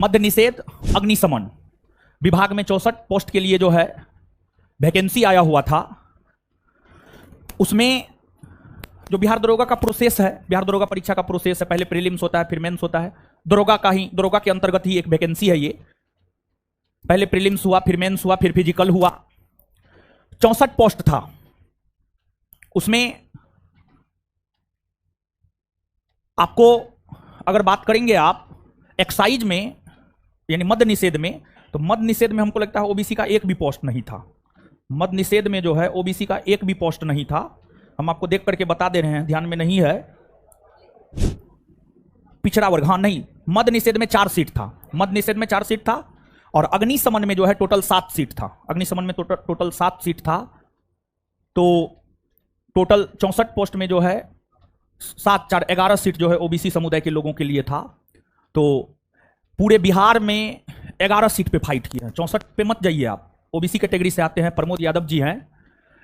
मद्य निषेध अग्निशमन विभाग में 64 पोस्ट के लिए जो है वैकेंसी आया हुआ था। उसमें जो बिहार दरोगा का प्रोसेस है, बिहार दरोगा परीक्षा का प्रोसेस है, पहले प्रीलिम्स होता है फिर मेंस होता है। दरोगा के अंतर्गत ही एक वैकेंसी है ये। पहले प्रीलिम्स हुआ, फिर मेंस हुआ, फिर फिजिकल हुआ। 64 पोस्ट था। उसमें आपको अगर बात करेंगे आप एक्साइज में यानी मद्य निषेध में, तो मद्य निषेध में हमको लगता है ओबीसी का एक भी पोस्ट नहीं था। मद्य निषेध में जो है ओबीसी का एक भी पोस्ट नहीं था। हम आपको देख करके बता दे रहे हैं, ध्यान में नहीं है। पिछड़ा वर्ग, हाँ नहीं, मद्य निषेध में 4 सीट था। मद्य निषेध में 4 सीट था और अग्निशमन में जो है टोटल 7 सीट था। अग्निशमन में टोटल 7 सीट था। तो टोटल 64 पोस्ट में जो है 7 4 11 सीट जो है ओबीसी समुदाय के लोगों के लिए था। तो पूरे बिहार में 11 सीट पे फाइट किए हैं। 64 पे मत जाइए आप, ओबीसी कैटेगरी से आते हैं, प्रमोद यादव जी हैं।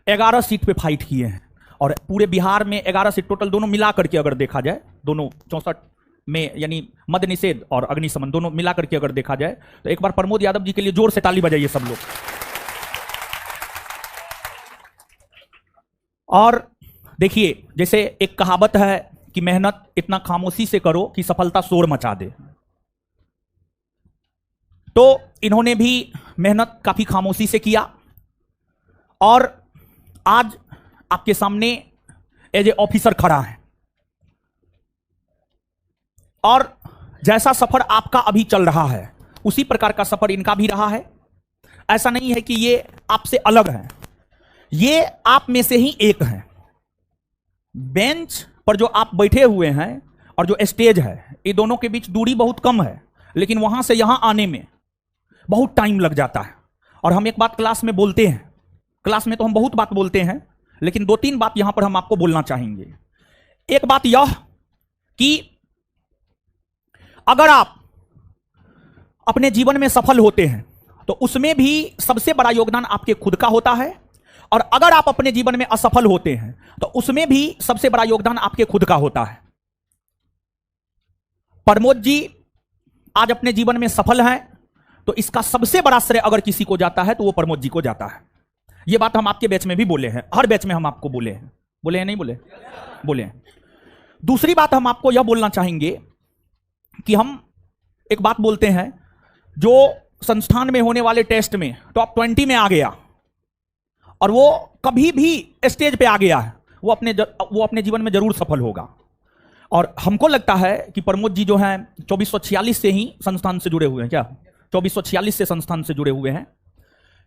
11 सीट पे फाइट किए हैं और पूरे बिहार में 11 सीट टोटल दोनों मिला करके अगर देखा जाए, दोनों 64 में यानी मद्य निषेध और अग्निशमन दोनों मिला करके अगर देखा जाए, तो एक बार प्रमोद यादव जी के लिए जोर से ताली बजाइए सब लोग। और देखिए, जैसे एक कहावत है कि मेहनत इतना खामोशी से करो कि सफलता शोर मचा दे। तो इन्होंने भी मेहनत काफी खामोशी से किया और आज आपके सामने एज ए ऑफिसर खड़ा है। और जैसा सफर आपका अभी चल रहा है उसी प्रकार का सफर इनका भी रहा है। ऐसा नहीं है कि ये आपसे अलग है, ये आप में से ही एक है। बेंच पर जो आप बैठे हुए हैं और जो स्टेज है, ये दोनों के बीच दूरी बहुत कम है, लेकिन वहां से यहां आने में बहुत टाइम लग जाता है। और हम एक बात क्लास में बोलते हैं, क्लास में तो हम बहुत बात बोलते हैं, लेकिन 2-3 बात यहां पर हम आपको बोलना चाहेंगे। एक बात यह कि अगर आप अपने जीवन में सफल होते हैं तो उसमें भी सबसे बड़ा योगदान आपके खुद का होता है, और अगर आप अपने जीवन में असफल होते हैं तो उसमें भी सबसे बड़ा योगदान आपके खुद का होता है। प्रमोद जी आज अपने जीवन में सफल हैं, तो इसका सबसे बड़ा श्रेय अगर किसी को जाता है तो वो प्रमोद जी को जाता है। ये बात हम आपके बैच में भी बोले हैं, हर बैच में हम आपको बोले हैं। बोले हैं नहीं बोले? बोले हैं। दूसरी बात हम आपको यह बोलना चाहेंगे कि हम एक बात बोलते हैं, जो संस्थान में होने वाले टेस्ट में टॉप 20 में आ गया और वो कभी भी स्टेज पे आ गया है, वो अपने जीवन में जरूर सफल होगा। और हमको लगता है कि प्रमोद जी जो हैं 2446 से ही संस्थान से जुड़े हुए हैं। क्या 2446 से संस्थान से जुड़े हुए हैं,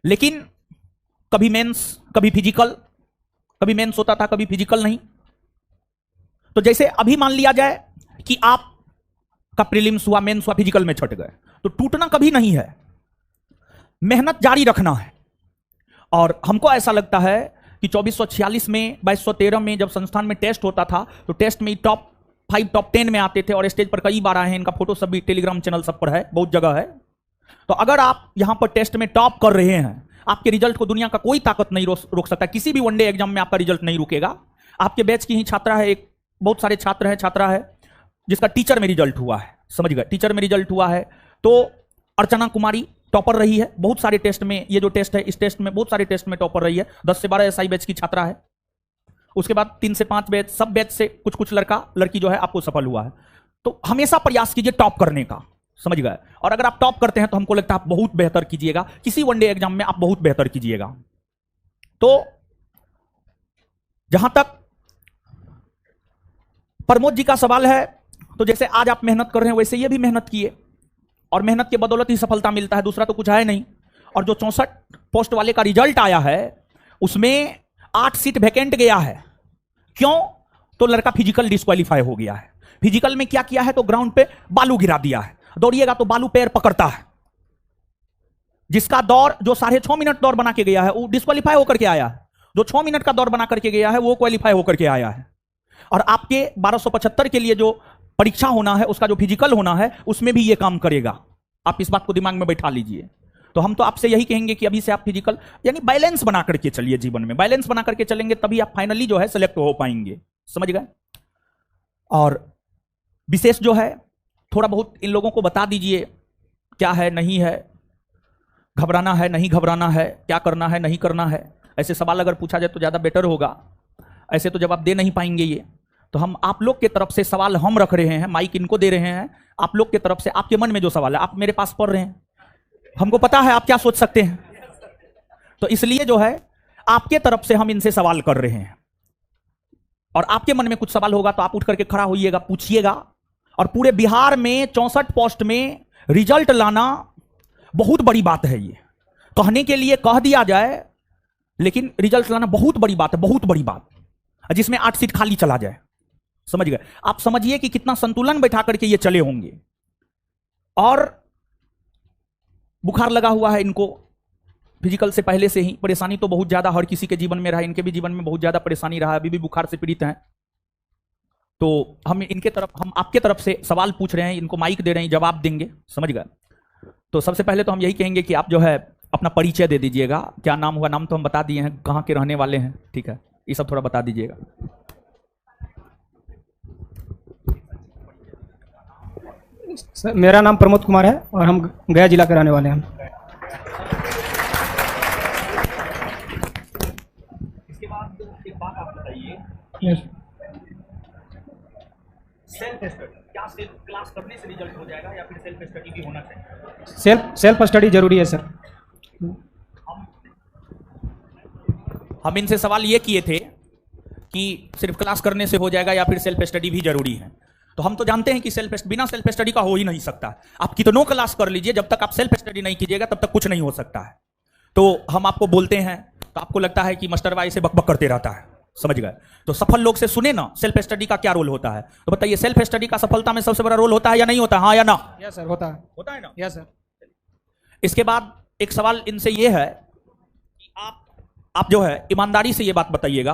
लेकिन कभी मेंस कभी फिजिकल, कभी मेंस होता था कभी फिजिकल नहीं। तो जैसे अभी मान लिया जाए कि आप का प्रीलिम्स हुआ, मेंस हुआ, फिजिकल में छट गए, तो टूटना कभी नहीं है, मेहनत जारी रखना है। और हमको ऐसा लगता है कि 2446 में 2213 में जब संस्थान में टेस्ट होता था तो टेस्ट में टॉप 5 टॉप 10 में आते थे और स्टेज पर कई बार आए हैं। इनका फोटो सब भी टेलीग्राम चैनल सब पर है, बहुत जगह है। तो अगर आप यहां पर टेस्ट में टॉप कर रहे हैं, आपके रिजल्ट को दुनिया का कोई ताकत नहीं रोक सकता। किसी भी वनडे एग्जाम में आपका रिजल्ट नहीं रुकेगा। आपके बैच की ही छात्रा है, एक बहुत सारे छात्र है, छात्रा है जिसका टीचर में रिजल्ट हुआ है, समझ गए, टीचर में रिजल्ट हुआ है। तो अर्चना कुमारी टॉपर रही है बहुत सारे टेस्ट में। ये जो टेस्ट है, इस टेस्ट में बहुत सारे टेस्ट में टॉपर रही है। 10 से 12 एसआई बैच की छात्रा है। उसके बाद 3 से 5 बैच, सब बैच से कुछ कुछ लड़का लड़की जो है आपको सफल हुआ है। तो हमेशा प्रयास कीजिए टॉप करने का, समझ गए। और अगर आप टॉप करते हैं तो हमको लगता है आप बहुत बेहतर कीजिएगा, किसी वनडे एग्जाम में आप बहुत बेहतर कीजिएगा। तो जहां तक प्रमोद जी का सवाल है, तो जैसे आज आप मेहनत कर रहे हैं वैसे ये भी मेहनत किए, और मेहनत के बदौलत ही सफलता मिलता है, दूसरा तो कुछ है नहीं। और जो 64 पोस्ट वाले का रिजल्ट आया है उसमें 8 सीट वैकेंट गया है। क्यों? तो लड़का फिजिकल डिस्क्वालीफाई हो गया है। फिजिकल में क्या किया है? तो ग्राउंड पे बालू गिरा दिया है। दौड़िएगा तो बालू पैर पकड़ता है। जिसका दौड़ जो 6.5 मिनट दौड़ बना के गया है वो डिस्क्वालीफाई होकर के आया है। जो 6 मिनट का दौड़ बना करके गया है वो क्वालिफाई होकर के आया है। और आपके 1275 के लिए जो परीक्षा होना है, उसका जो फिजिकल होना है, उसमें भी ये काम करेगा। आप इस बात को दिमाग में बैठा लीजिए। तो हम तो आपसे यही कहेंगे कि अभी से आप फिजिकल यानी बैलेंस बना करके चलिए। जीवन में बैलेंस बना करके चलेंगे तभी आप फाइनली जो है सिलेक्ट हो पाएंगे, समझ गए। और विशेष जो है थोड़ा बहुत इन लोगों को बता दीजिए क्या है नहीं है, घबराना है नहीं घबराना है, क्या करना है नहीं करना है, ऐसे सवाल अगर पूछा जाए तो ज़्यादा बेटर होगा। ऐसे तो जवाब दे नहीं पाएंगे ये, तो हम आप लोग की तरफ से सवाल हम रख रहे हैं, माइक इनको दे रहे हैं, आप लोग की तरफ से आपके मन में जो सवाल है आप मेरे पास पढ़ रहे हैं, हमको पता है आप क्या सोच सकते हैं, तो इसलिए जो है आपके तरफ से हम इनसे सवाल कर रहे हैं। और आपके मन में कुछ सवाल होगा तो आप उठ करके खड़ा होइएगा, पूछिएगा। और पूरे बिहार में 64 पोस्ट में रिजल्ट लाना बहुत बड़ी बात है, ये कहने के लिए कह दिया जाए, लेकिन रिजल्ट लाना बहुत बड़ी बात है, बहुत बड़ी बात, जिसमें 8 सीट खाली चला जाए। समझ गए? आप समझिए कि कितना संतुलन बैठा करके ये चले होंगे। और बुखार लगा हुआ है इनको फिजिकल से पहले से ही, परेशानी तो बहुत ज्यादा हर किसी के जीवन में रहा, इनके भी जीवन में बहुत ज्यादा परेशानी रहा, अभी भी बुखार से पीड़ित हैं। तो हम आपके तरफ से सवाल पूछ रहे हैं, इनको माइक दे रहे हैं, जवाब देंगे। समझ गए? तो सबसे पहले तो हम यही कहेंगे कि आप जो है अपना परिचय दे दीजिएगा, क्या नाम हुआ, नाम तो हम बता दिए हैं, कहाँ के रहने वाले हैं, ठीक है, ये सब थोड़ा बता दीजिएगा। सर मेरा नाम प्रमोद कुमार है और हम गया जिला के रहने वाले हैं। इसके बाद एक बात आप बताइए, सेल्फ स्टडी, क्या सेल्फ क्लास करने से रिजल्ट हो जाएगा या फिर सेल्फ स्टडी भी होना चाहिए? सेल्फ स्टडी जरूरी है सर। हम इनसे सवाल ये किए थे कि सिर्फ क्लास करने से हो जाएगा या फिर सेल्फ स्टडी भी जरूरी है। तो हम तो जानते हैं कि बिना सेल्फ स्टडी का हो ही नहीं सकता। आप कितनों क्लास कर लीजिए, जब तक आप सेल्फ स्टडी नहीं कीजिएगा तब तक कुछ नहीं हो सकता है। तो हम आपको बोलते हैं तो आपको लगता है कि मास्टर भाई से बकबक करते रहता है। समझ गए? तो सफल लोग से सुने ना सेल्फ स्टडी का क्या रोल होता है, तो बताइए सेल्फ स्टडी का सफलता में सबसे बड़ा रोल होता है या नहीं होता? हाँ या ना? यस सर, होता है। होता है ना? Yes sir. इसके बाद एक सवाल इनसे ये है कि आप जो है ईमानदारी से ये बात बताइएगा,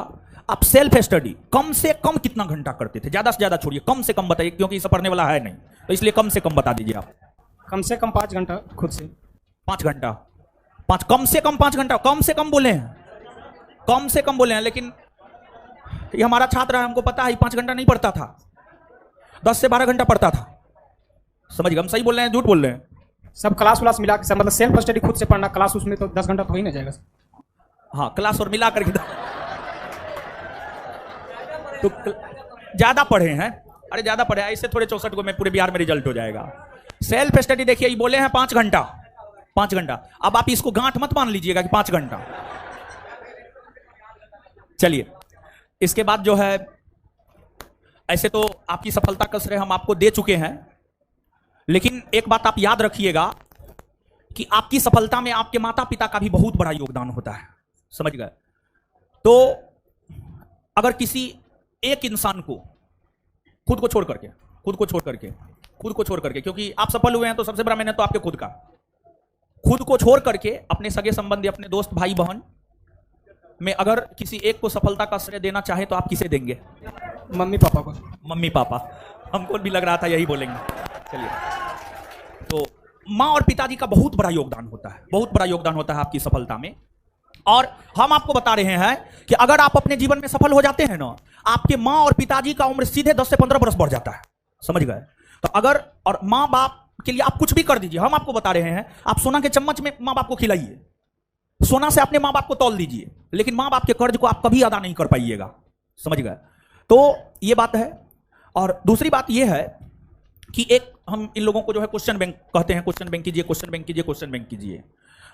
आप सेल्फ स्टडी कम से कम कितना घंटा करते थे? ज्यादा से ज्यादा छोड़िए, कम से कम बताइए, क्योंकि इसे पढ़ने वाला है नहीं, तो इसलिए कम से कम बता दीजिए आप। कम से कम 5 घंटा खुद से। 5 घंटा? कम से कम 5 घंटा? कम से कम बोले हैं, कम से कम बोले हैं, लेकिन ये हमारा छात्र है, हमको पता है 5 घंटा नहीं पढ़ता था, 10 से 12 घंटा पढ़ता था। समझ गए? हम सही बोल रहे हैं झूठ बोल रहे हैं? सब क्लास व्लास मिला के सर, मतलब सेल्फ स्टडी खुद से पढ़ना, क्लास उसमें तो 10 घंटा तो हो ही ना जाएगा सर। हाँ, क्लास और मिला करके तो ज्यादा पढ़े हैं। अरे ज्यादा पढ़े हैं, इससे थोड़े 64 को में पूरे बिहार में रिजल्ट हो जाएगा। सेल्फ स्टडी देखिए, ये बोले हैं 5 घंटा, 5 घंटा। अब आप इसको गांठ मत मान लीजिएगा कि 5 घंटा। चलिए, इसके बाद जो है, ऐसे तो आपकी सफलता का श्रेय हम आपको दे चुके हैं, लेकिन एक बात आप याद रखिएगा कि आपकी सफलता में आपके माता पिता का भी बहुत बड़ा योगदान होता है। समझ गए? तो अगर किसी एक इंसान को खुद को छोड़ करके, क्योंकि आप सफल हुए हैं तो सबसे बड़ा मेहनत तो आपके खुद को छोड़ करके अपने सगे संबंधी, अपने दोस्त, भाई बहन में अगर किसी एक को सफलता का श्रेय देना चाहे तो आप किसे देंगे? मम्मी पापा को। मम्मी पापा, हमको भी लग रहा था यही बोलेंगे। चलिए, तो माँ और पिताजी का बहुत बड़ा योगदान होता है, बहुत बड़ा योगदान होता है आपकी सफलता में। और हम आपको बता रहे हैं कि अगर आप अपने जीवन में सफल हो जाते हैं ना, आपके माँ और पिताजी का उम्र सीधे 10 से 15 वर्ष बढ़ जाता है। समझ गए? तो अगर और माँ बाप के लिए आप कुछ भी कर दीजिए, हम आपको बता रहे हैं, आप सोना के चम्मच में माँ बाप को खिलाइए, सोना से अपने माँ बाप को तौल दीजिए, लेकिन माँ बाप के कर्ज को आप कभी अदा नहीं कर पाइएगा। समझ गए? तो ये बात है। और दूसरी बात ये है कि एक हम इन लोगों को जो है क्वेश्चन बैंक कहते हैं, क्वेश्चन बैंक कीजिए, क्वेश्चन बैंक कीजिए, क्वेश्चन बैंक कीजिए।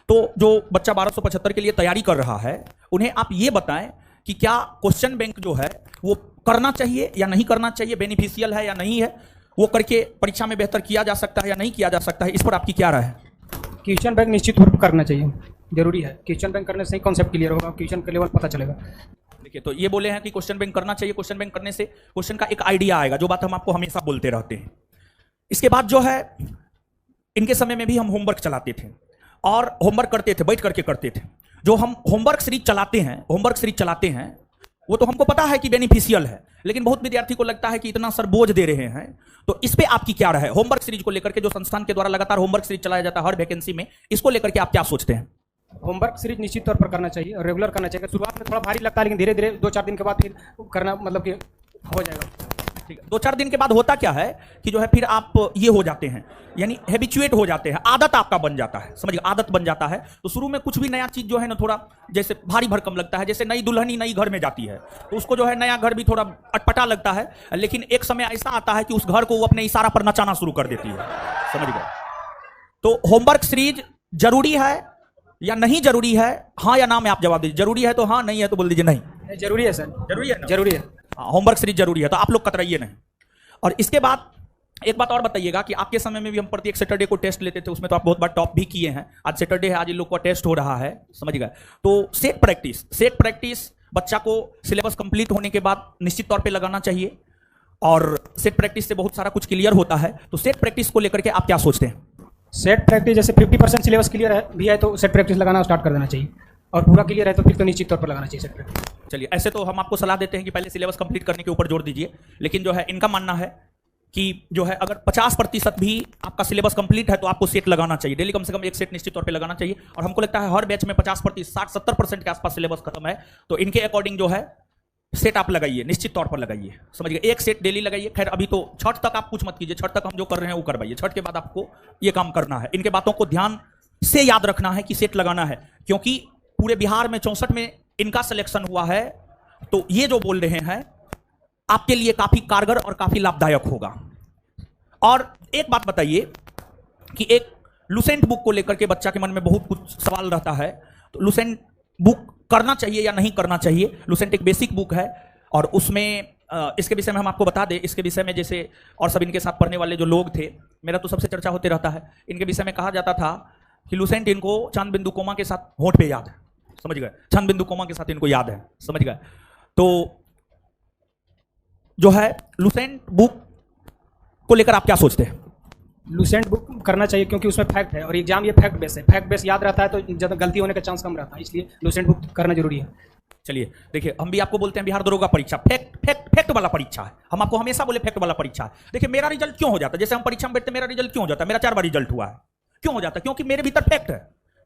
तो जो बच्चा 1275 के लिए तैयारी कर रहा है, उन्हें आप ये बताएं कि क्या क्वेश्चन बैंक जो है वो करना चाहिए या नहीं करना चाहिए, बेनिफिशियल है या नहीं है, वो करके परीक्षा में बेहतर किया जा सकता है या नहीं किया जा सकता है, इस पर आपकी क्या राय है? क्वेश्चन बैंक निश्चित रूप करना चाहिए, जरूरी है। क्वेश्चन बैंक करने से ही कॉन्सेप्ट क्लियर होगा, क्वेश्चन का लेवल पता चलेगा। देखिए, तो ये बोले हैं कि क्वेश्चन बैंक करना चाहिए, क्वेश्चन बैंक करने से क्वेश्चन का एक आइडिया आएगा, जो बात हम आपको हमेशा बोलते रहते हैं। इसके बाद जो है, इनके समय में भी हम होमवर्क चलाते थे और होमवर्क करते थे, बैठ करके करते थे। जो हम होमवर्क सीरीज चलाते हैं वो तो हमको पता है कि बेनिफिशियल है, लेकिन बहुत विद्यार्थी को लगता है कि इतना सर बोझ दे रहे हैं। तो इस पे आपकी क्या राय है? होमवर्क सीरीज को लेकर के, जो संस्थान के द्वारा लगातार होमवर्क सीरीज चलाया जाता है हर वैकेंसी में, इसको लेकर के आप क्या सोचते हैं? होमवर्क सीरीज निश्चित तौर पर करना चाहिए और रेगुलर करना चाहिए। शुरुआत में थोड़ा भारी लगता है, लेकिन धीरे धीरे 2-4 दिन के बाद फिर करना मतलब कि हो जाएगा। ठीक है। 2-4 दिन के बाद होता क्या है कि जो है फिर आप ये हो जाते हैं, यानी हैबिचुएट हो जाते हैं, आदत आपका बन जाता है, समझिए आदत बन जाता है। तो शुरू में कुछ भी नया चीज जो है ना थोड़ा जैसे भारी भरकम लगता है, जैसे नई दुल्हनी नई घर में जाती है तो उसको जो है नया घर भी थोड़ा अटपटा लगता है, लेकिन एक समय ऐसा आता है कि उस घर को वो अपने इशारा पर नचाना शुरू कर देती है, समझ गए। तो होमवर्क सीरीज जरूरी है या नहीं जरूरी है, हाँ या ना में आप जवाब दीजिए। जरूरी है तो हाँ, नहीं है तो बोल दीजिए नहीं। जरूरी है सर, जरूरी है ना? जरूरी है। होमवर्क सीरीज जरूरी है, तो आप लोग कतराइए नहीं। और इसके बाद एक बात और बताइएगा कि आपके समय में भी हम प्रत्येक सैटरडे को टेस्ट लेते थे, उसमें तो आप बहुत बार टॉप भी किए हैं। आज सैटरडे है, आज इन लोग का टेस्ट हो रहा है, समझ गए। तो सेट प्रैक्टिस बच्चा को सिलेबस कंप्लीट होने के बाद निश्चित तौर पे लगाना चाहिए, और सेट प्रैक्टिस से बहुत सारा कुछ क्लियर होता है। तो सेट प्रैक्टिस को लेकर के आप क्या सोचते हैं? सेट प्रैक्टिस जैसे 50% सिलेबस क्लियर है भी है तो सेट प्रैक्टिस लगाना स्टार्ट कर देना चाहिए, और पूरा क्लियर है तो फिर तो निश्चित तौर पर लगाना चाहिए सेट प्रैक्टिस। चलिए, ऐसे तो हम आपको सलाह देते हैं कि पहले सिलेबस कंप्लीट करने के ऊपर जोर दीजिए, लेकिन जो है इनका मानना है कि जो है अगर 50% भी आपका सिलेबस कंप्लीट है तो आपको सेट लगाना चाहिए, डेली कम से कम एक सेट निश्चित तौर पे लगाना चाहिए। और हमको लगता है हर बैच में 50%, 60-70% के आसपास सिलेबस खत्म है, तो इनके अकॉर्डिंग जो है सेट आप लगाइए, निश्चित तौर पर लगाइए, समझिए। एक सेट डेली लगाइए। खैर अभी तो छठ तक आप कुछ मत कीजिए, छठ तक हम जो कर रहे हैं वो करवाइए, छठ के बाद आपको ये काम करना है। इनके बातों को ध्यान से याद रखना है कि सेट लगाना है, क्योंकि पूरे बिहार में 64 में इनका सिलेक्शन हुआ है, तो ये जो बोल रहे हैं आपके लिए काफी कारगर और काफी लाभदायक होगा। और एक बात बताइए कि एक लुसेंट बुक को लेकर के बच्चा के मन में बहुत कुछ सवाल रहता है, तो लुसेंट बुक करना चाहिए या नहीं करना चाहिए। लुसेंट एक बेसिक बुक है, और उसमें इसके विषय में हम आपको बता दें, इसके विषय में जैसे और सब इनके साथ पढ़ने वाले जो लोग थे, मेरा तो सबसे चर्चा होते रहता है, इनके विषय में कहा जाता था कि लुसेंट इनको चंद बिंदु कोमा के साथ होंठ पे याद है, समझ गए, चंद बिंदु कोमा के साथ इनको याद है, समझ गए। तो जो है लुसेंट बुक को लेकर आप क्या सोचते हैं? लुसेंट बुक करना चाहिए क्योंकि उसमें फैक्ट है, और एग्जाम ये फैक्ट बेस है, फैक्ट बेस याद रहता है तो ज़्यादा गलती होने का चांस कम रहता है, इसलिए लुसेंट बुक करना जरूरी है। चलिए देखिए, हम भी आपको बोलते हैं बिहार दरोगा परीक्षा फैक्ट वाला परीक्षा है, हम आपको हमेशा बोले फैक्ट वाला परीक्षा है। देखिए मेरा रिजल्ट क्यों हो जाता है, जैसे हम परीक्षा में बैठते मेरा रिजल्ट क्यों हो जाता है, मेरा 4 बार रिजल्ट हुआ है, क्यों हो जाता है? क्योंकि मेरे भीतर फैक्ट है,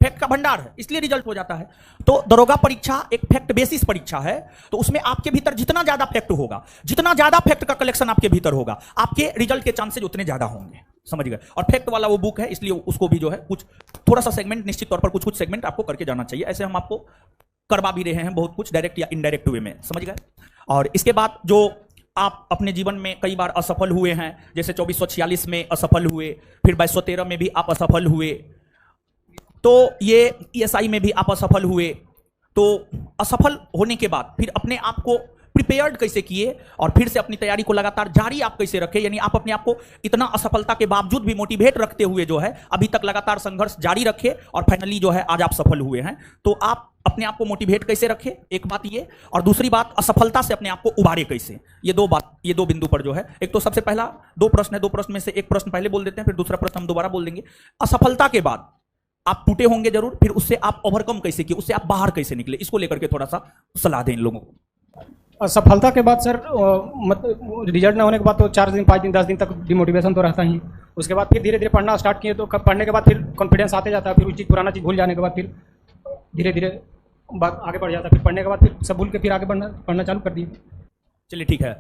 फैक्ट का भंडार है, इसलिए रिजल्ट हो जाता है। तो दरोगा परीक्षा एक फैक्ट बेसिस परीक्षा है, तो उसमें आपके भीतर जितना ज्यादा फैक्ट होगा, जितना ज्यादा फैक्ट का कलेक्शन आपके भीतर होगा, आपके रिजल्ट के चांसेज उतने ज्यादा होंगे, समझ गए। और फैक्ट वाला वो बुक है, इसलिए उसको भी जो है कुछ थोड़ा सा सेगमेंट, निश्चित तौर पर कुछ सेगमेंट आपको करके जाना चाहिए। ऐसे हम आपको करवा भी रहे हैं बहुत कुछ, डायरेक्ट या इनडायरेक्ट वे में, समझ गए। और इसके बाद जो आप अपने जीवन में कई बार असफल हुए हैं, जैसे 2446 में असफल हुए, फिर 2213 में भी आप असफल हुए, तो ये ESI में भी आप असफल हुए। तो असफल होने के बाद फिर अपने आप को प्रिपेयर्ड कैसे किए और फिर से अपनी तैयारी को लगातार जारी आप कैसे रखे, यानी आप अपने आप को इतना असफलता के बावजूद भी मोटिवेट रखते हुए जो है अभी तक लगातार संघर्ष जारी रखे और फाइनली जो है आज आप सफल हुए हैं। तो आप अपने आप को मोटिवेट कैसे रखे, एक बात ये, और दूसरी बात असफलता से अपने आप को उबारे कैसे, ये दो बिंदु पर जो है, एक तो सबसे पहला 2 प्रश्न है, 2 प्रश्न में से एक प्रश्न पहले बोल देते हैं, फिर दूसरा प्रश्न हम दोबारा बोल देंगे। असफलता के बाद आप टूटे होंगे जरूर, फिर उससे आप ओवरकम कैसे किए, उससे आप बाहर कैसे निकले, इसको लेकर के थोड़ा सा सलाह दें इन लोगों को। सफलता के बाद सर रिजल्ट ना होने के बाद तो 4 दिन 5 दिन 10 दिन तक डिमोटिवेशन तो रहता ही, उसके बाद फिर धीरे धीरे पढ़ना स्टार्ट किए, तो पढ़ने के बाद फिर कॉन्फिडेंस आते जाता है, फिर उस चीज़ पुराना चीज़ भूल जाने के बाद फिर धीरे धीरे बात आगे बढ़ जाता है, फिर पढ़ने के बाद फिर सब भूल के फिर आगे पढ़ना चालू कर दिए। चलिए ठीक है।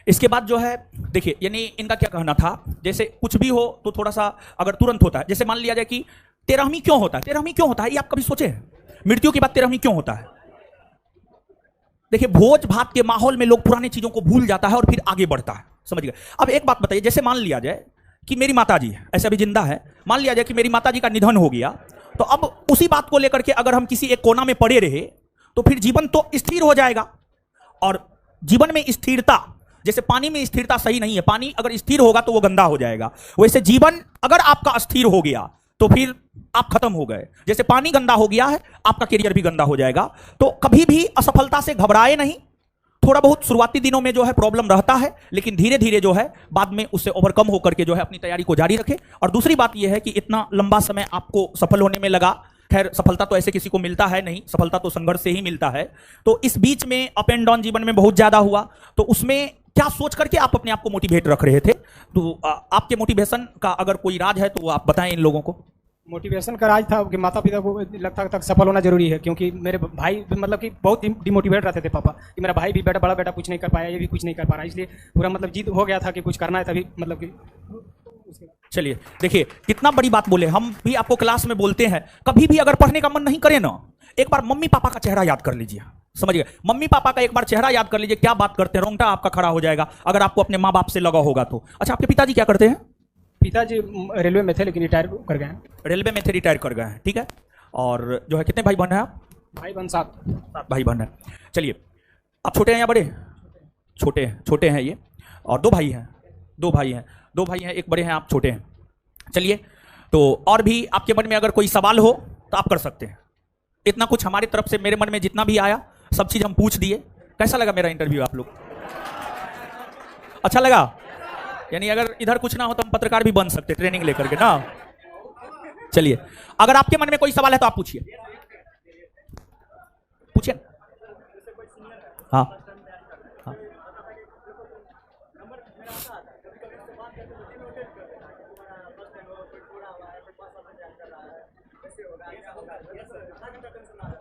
इसके बाद जो है देखिए, यानी इनका क्या कहना था, जैसे कुछ भी हो तो थोड़ा सा अगर तुरंत होता है, जैसे मान लिया जाए कि 13वीं क्यों होता है, 13वीं क्यों होता है, ये आप कभी सोचे हैं? मृत्यु के बाद 13वीं क्यों होता है? देखिए भोज भात के माहौल में लोग पुरानी चीजों को भूल जाता है और फिर आगे बढ़ता है, समझ गए। अब एक बात बताइए, जैसे मान लिया जाए कि मेरी माताजी ऐसे अभी जिंदा है, मान लिया जाए कि मेरी माताजी का निधन हो गया, तो अब उसी बात को लेकर के अगर हम किसी एक कोना में पड़े रहे तो फिर जीवन तो स्थिर हो जाएगा। और जीवन में स्थिरता, जैसे पानी में स्थिरता सही नहीं है, पानी अगर स्थिर होगा तो वो गंदा हो जाएगा, वैसे जीवन अगर आपका स्थिर हो गया तो फिर आप खत्म हो गए। जैसे पानी गंदा हो गया है, आपका करियर भी गंदा हो जाएगा। तो कभी भी असफलता से घबराए नहीं, थोड़ा बहुत शुरुआती दिनों में जो है प्रॉब्लम रहता है, लेकिन धीरे धीरे जो है बाद में उससे ओवरकम होकर के जो है अपनी तैयारी को जारी रखे। और दूसरी बात यह है कि इतना लंबा समय आपको सफल होने में लगा, खैर सफलता तो ऐसे किसी को मिलता है नहीं, सफलता तो संघर्ष से ही मिलता है। तो इस बीच में अप एंड डाउन जीवन में बहुत ज्यादा हुआ, तो उसमें क्या सोच करके आप अपने आप को मोटिवेट रख रहे थे? तो आपके मोटिवेशन का अगर कोई राज है तो वो आप बताएं इन लोगों को। मोटिवेशन का राज था कि माता पिता को लगता तक सफल होना जरूरी है, क्योंकि मेरे भाई मतलब कि बहुत डिमोटिवेट रहते थे पापा कि मेरा भाई भी बेटा बड़ा बेटा कुछ नहीं कर पाया, ये भी कुछ नहीं कर पा रहा, इसलिए पूरा मतलब जिद हो गया था कि कुछ करना है, तभी मतलब कि चलिए देखिए कितना बड़ी बात बोले। हम भी आपको क्लास में बोलते हैं, कभी भी अगर पढ़ने का मन नहीं करे ना, एक बार मम्मी पापा का चेहरा याद कर लीजिए। समझ गए? मम्मी पापा का एक बार चेहरा याद कर लीजिए, क्या बात करते हैं, रोंगटा आपका खड़ा हो जाएगा अगर आपको अपने माँ बाप से लगा होगा तो। अच्छा, आपके पिताजी क्या करते हैं? पिताजी रेलवे में थे लेकिन रिटायर कर गए हैं। रेलवे में थे, रिटायर कर गए हैं, ठीक है। और जो है कितने भाई बहन हैं आप? भाई बहन 7 भाई बहन है। चलिए, आप छोटे हैं या बड़े? छोटे हैं, छोटे हैं ये। और दो भाई हैं, दो भाई हैं, एक बड़े हैं, आप छोटे हैं। चलिए, तो और भी आपके मन में अगर कोई सवाल हो तो आप कर सकते हैं। इतना कुछ हमारी तरफ से मेरे मन में जितना भी आया सब चीज हम पूछ दिए। कैसा लगा मेरा इंटरव्यू आप लोग? अच्छा लगा? यानी अगर इधर कुछ ना हो तो हम पत्रकार भी बन सकते, ट्रेनिंग लेकर के ना। चलिए, अगर आपके मन में कोई सवाल है तो आप पूछिए, पूछिए। हाँ हाँ,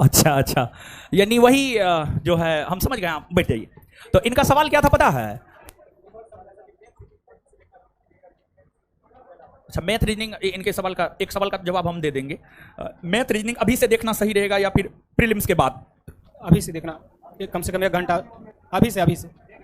अच्छा अच्छा, यानी वही जो है हम समझ गए। आप बैठ जाइए। तो इनका सवाल क्या था पता है? अच्छा, मैथ रीजनिंग, इनके सवाल का एक सवाल का जवाब हम दे देंगे। मैथ रीजनिंग अभी से देखना सही रहेगा या फिर प्रीलिम्स के बाद? अभी से देखना, कम से कम 1 घंटा अभी से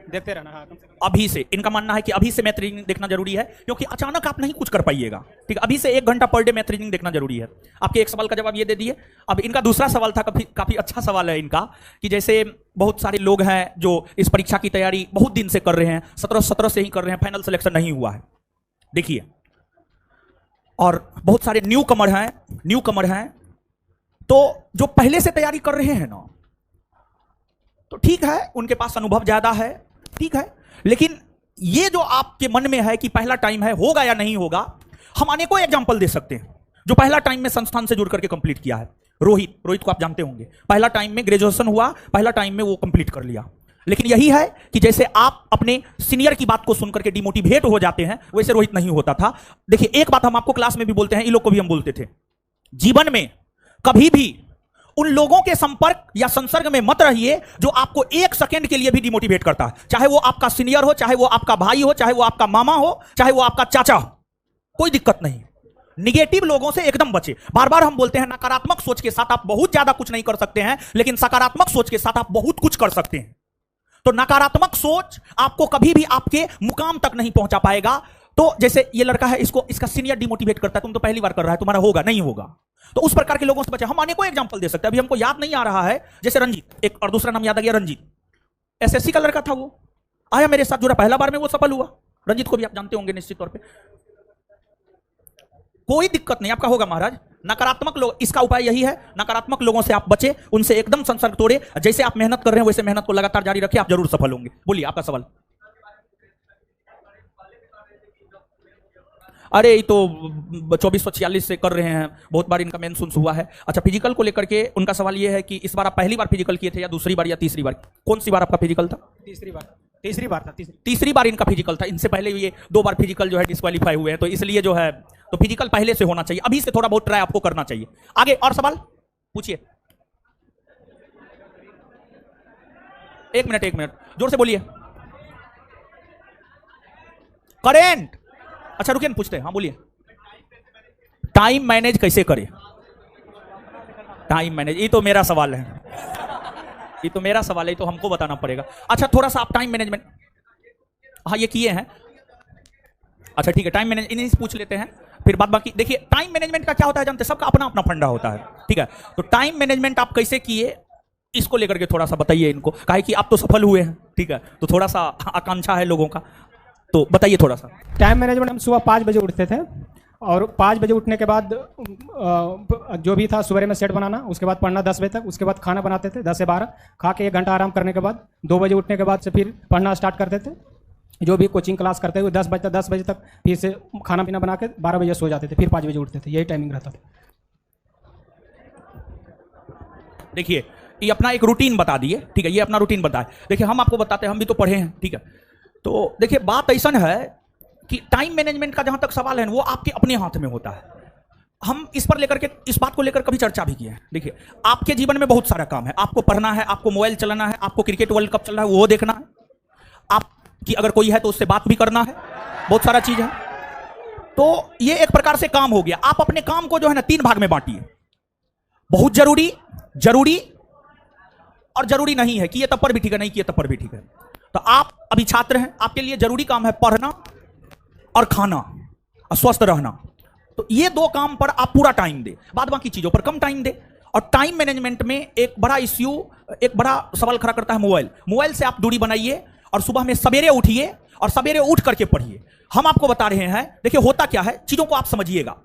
देखते रहना। हाँ, कम से कम अभी से। इनका मानना है कि अभी से मैथ रीजनिंग देखना जरूरी है, क्योंकि अचानक आप नहीं कुछ कर पाइएगा। ठीक है, अभी से 1 घंटा पर डे मैथ रीजनिंग देखना जरूरी है। आपके एक सवाल का जवाब ये दे दिए। अब इनका दूसरा सवाल था, काफी अच्छा सवाल है इनका, कि जैसे बहुत सारे लोग हैं जो इस परीक्षा की तैयारी बहुत दिन से कर रहे हैं, 17 से ही कर रहे हैं, फाइनल सिलेक्शन नहीं हुआ है। देखिए, और बहुत सारे न्यू कमर हैं, तो जो पहले से तैयारी कर रहे हैं ना, तो ठीक है, उनके पास अनुभव ज्यादा है, ठीक है। लेकिन ये जो आपके मन में है कि पहला टाइम है, होगा या नहीं होगा, हम अनेकों एग्जांपल दे सकते हैं जो पहला टाइम में संस्थान से जुड़ करके कंप्लीट किया है। रोहित को आप जानते होंगे, पहला टाइम में ग्रेजुएशन हुआ, पहला टाइम में वो कंप्लीट कर लिया। लेकिन यही है कि जैसे आप अपने सीनियर की बात को सुनकर के डिमोटिवेट हो जाते हैं, वैसे रोहित नहीं होता था। देखिए, एक बात हम आपको क्लास में भी बोलते हैं, इन लोग को भी हम बोलते थे, जीवन में कभी भी उन लोगों के संपर्क या संसर्ग में मत रहिए जो आपको 1 सेकंड के लिए भी डिमोटिवेट करता है। चाहे वो आपका सीनियर हो, चाहे वो आपका भाई हो, चाहे वो आपका मामा हो, चाहे वो आपका चाचा हो, कोई दिक्कत नहीं। निगेटिव लोगों से एकदम बचे। बार बार हम बोलते हैं, नकारात्मक सोच के साथ आप बहुत ज्यादा कुछ नहीं कर सकते हैं, लेकिन सकारात्मक सोच के साथ आप बहुत कुछ कर सकते हैं। तो नकारात्मक सोच आपको कभी भी आपके मुकाम तक नहीं पहुंचा पाएगा। तो जैसे ये लड़का है, इसका सीनियर डिमोटिवेट करता है, तुम तो पहली बार कर रहा है, तुम्हारा होगा नहीं होगा। तो उस प्रकार के लोगों से बचे। हम अनेकों एग्जांपल दे सकते हैं, अभी हमको याद नहीं आ रहा है, जैसे रंजीत, एक और दूसरा नाम याद आ गया, रंजीत, एसएससी का लड़का था, वो आया मेरे साथ जुड़ा, पहला बार में वो सफल हुआ। रंजीत को भी आप जानते होंगे निश्चित तौर पे। कोई दिक्कत नहीं, आपका होगा महाराज। नकारात्मक लोग, इसका उपाय यही है, नकारात्मक लोगों से आप बचे, उनसे एकदम संसर्ग तोड़े। जैसे आप मेहनत कर रहे हैं वैसे मेहनत को लगातार जारी रखिए, आप जरूर सफल होंगे। बोलिए आपका सवाल। अरे ये तो 2446 से कर रहे हैं, बहुत बार इनका मेंशन्स हुआ है। अच्छा, फिजिकल को लेकर के उनका सवाल ये है कि इस बार आप पहली बार फिजिकल किए थे या दूसरी बार या तीसरी बार? कौन सी बार आपका फिजिकल था? तीसरी बार था। तीसरी बार इनका फिजिकल था। इनसे पहले ये 2 बार फिजिकल जो है डिस्क्वालीफाई हुए हैं, तो इसलिए जो है, तो फिजिकल पहले से होना चाहिए, अभी से थोड़ा बहुत ट्राई आपको करना चाहिए। आगे और सवाल पूछिए। 1 मिनट जोर से बोलिए। करेंट, अच्छा रुकिए, पूछते हैं। हाँ बोलिए। टाइम मैनेज कैसे करें? टाइम मैनेज, ये तो मेरा सवाल है, ये तो मेरा सवाल है, तो हमको बताना पड़ेगा। अच्छा, थोड़ा सा आप टाइम मैनेजमेंट, हाँ ये किए हैं। अच्छा ठीक है, टाइम मैनेज इन्हीं से पूछ लेते हैं, फिर बात बाकी। देखिए, टाइम मैनेजमेंट का क्या होता है जानते हैं, सबका अपना अपना फंडा होता है, ठीक है। तो टाइम मैनेजमेंट आप कैसे किए, इसको लेकर के थोड़ा सा बताइए इनको, काहे कि आप तो सफल हुए हैं, ठीक है, तो थोड़ा सा आकांक्षा है लोगों का, तो बताइए थोड़ा सा। टाइम मैनेजमेंट, हम सुबह 5 बजे उठते थे, और 5 बजे उठने के बाद जो भी था सुबह में सेट बनाना, उसके बाद पढ़ना 10 बजे तक, उसके बाद खाना बनाते थे 10 से 12, खा के 1 घंटा आराम करने के बाद 2 बजे उठने के बाद से फिर पढ़ना स्टार्ट करते थे। जो भी कोचिंग क्लास करते हुए 10 बजे तक फिर से खाना पीना बना के 12 बजे सो जाते थे, फिर 5 बजे उठते थे, यही टाइमिंग रहता था। देखिए, ये अपना एक रूटीन बता दिए, ठीक है, ये अपना रूटीन बताए। देखिए, हम आपको बताते हैं, हम भी तो पढ़े हैं, ठीक है। तो देखिए, बात ऐसा है कि टाइम मैनेजमेंट का जहां तक सवाल है वो आपके अपने हाथ में होता है। हम इस पर लेकर के, इस बात को लेकर कभी चर्चा भी किए हैं। देखिए, आपके जीवन में बहुत सारा काम है, आपको पढ़ना है, आपको मोबाइल चलाना है, आपको क्रिकेट वर्ल्ड कप चल रहा है वो देखना है, आपकी अगर कोई है तो उससे बात भी करना है, बहुत सारा चीज है। तो ये एक प्रकार से काम हो गया। आप अपने काम को जो है ना 3 भाग में बांटिए, बहुत जरूरी, जरूरी और जरूरी नहीं है कि ये तब पर भी ठीक है, नहीं कि ये तब पर भी ठीक है। तो आप अभी छात्र हैं, आपके लिए जरूरी काम है पढ़ना और खाना और स्वस्थ रहना। तो ये 2 काम पर आप पूरा टाइम दे, बाद बाकी चीजों पर कम टाइम दे। और टाइम मैनेजमेंट में एक बड़ा इश्यू, एक बड़ा सवाल खड़ा करता है मोबाइल। मोबाइल से आप दूरी बनाइए और सुबह में सवेरे उठिए और सवेरे उठ करके पढ़िए। हम आपको बता रहे हैं, देखिए होता क्या है, चीजों को आप समझिएगा।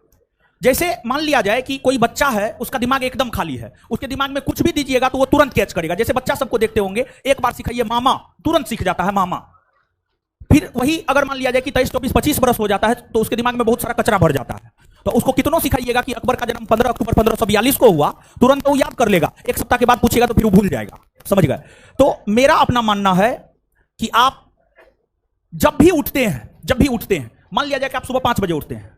जैसे मान लिया जाए कि कोई बच्चा है, उसका दिमाग एकदम खाली है, उसके दिमाग में कुछ भी दीजिएगा तो वो तुरंत कैच करेगा। जैसे बच्चा सबको देखते होंगे, एक बार सिखाइए मामा, तुरंत सीख जाता है मामा। फिर वही अगर मान लिया जाए कि 23, 24, 25 बरस हो जाता है तो उसके दिमाग में बहुत सारा कचरा भर जाता है। तो उसको कितनों सिखाइएगा कि अकबर का जन्म 15 अक्टूबर 1542 को हुआ, तुरंत वो याद कर लेगा, एक सप्ताह के बाद पूछेगा तो फिर वो भूल जाएगा। समझ गए? तो मेरा अपना मानना है कि आप जब भी उठते हैं, मान लिया जाए कि आप सुबह 5 बजे उठते हैं,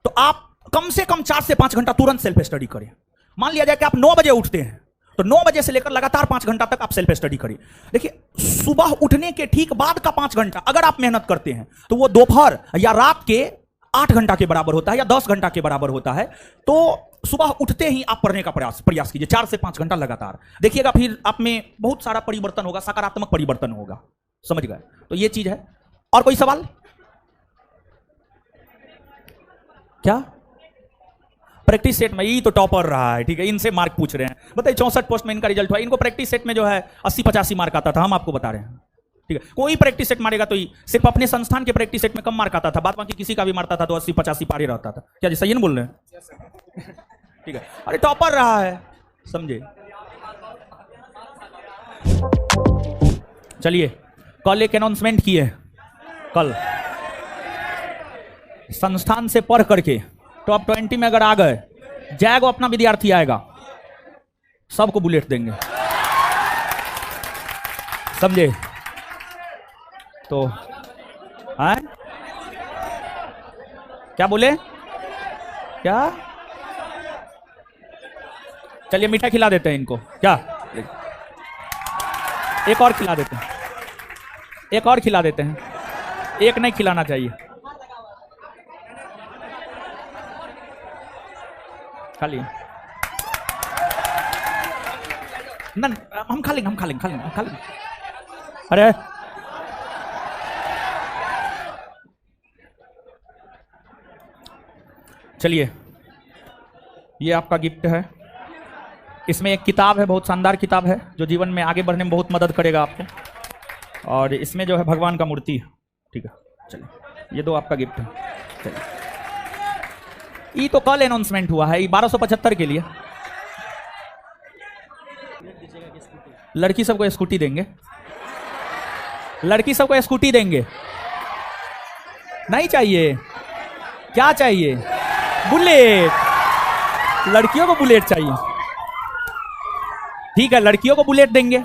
तो आप कम से कम 4 से 5 घंटा तुरंत सेल्फ स्टडी करें। मान लिया जाए कि आप 9 बजे उठते हैं, तो 9 बजे से लेकर लगातार 5 घंटा तक आप सेल्फ स्टडी करिए। देखिए, सुबह उठने के ठीक बाद का 5 घंटा अगर आप मेहनत करते हैं तो वो दोपहर या रात के 8 घंटा के बराबर होता है या 10 घंटा के बराबर होता है। तो सुबह उठते ही आप पढ़ने का प्रयास कीजिए, 4 से 5 घंटा लगातार। देखिएगा फिर आप में बहुत सारा परिवर्तन होगा, सकारात्मक परिवर्तन होगा। समझ गए? तो ये चीज है। और कोई सवाल? क्या प्रैक्टिस सेट में? ये तो टॉपर रहा है, ठीक है, इनसे मार्क पूछ रहे हैं। बताइए 64 पोस्ट में इनका रिजल्ट हुआ, इनको प्रैक्टिस सेट में जो है 80-85 मार्क आता था, हम आपको बता रहे हैं। ठीक है, कोई प्रैक्टिस सेट मारेगा तो ही सिर्फ अपने संस्थान के प्रैक्टिस सेट में कम मार्क आता था, बाद बाकी किसी का भी मारता था तो 80-85 पार ही रहता था। क्या जी सही नहीं बोल रहे हैं? ठीक है, अरे टॉपर रहा है, समझे? चलिए, कल एक अनाउंसमेंट की है, कल संस्थान से पढ़ करके टॉप 20 में अगर आ गए, जाएगा अपना विद्यार्थी आएगा, सबको बुलेट देंगे। समझे? तो है क्या बोले? क्या? चलिए मीठा खिला देते हैं इनको, क्या? एक और खिला देते हैं, एक और खिला देते हैं, एक नहीं खिलाना चाहिए। खाली ना, हम खा लेंगे। अरे चलिए, ये आपका गिफ्ट है। इसमें एक किताब है, बहुत शानदार किताब है, जो जीवन में आगे बढ़ने में बहुत मदद करेगा आपको। और इसमें जो है भगवान का मूर्ति है। ठीक है, चलिए ये 2 आपका गिफ्ट है। चलिए, ये तो कल अनाउंसमेंट हुआ है, ये 1275 के लिए। लड़की सबको स्कूटी देंगे, लड़की सबको स्कूटी देंगे। नहीं चाहिए? क्या चाहिए? बुलेट। लड़कियों को बुलेट चाहिए, ठीक है, लड़कियों को बुलेट देंगे।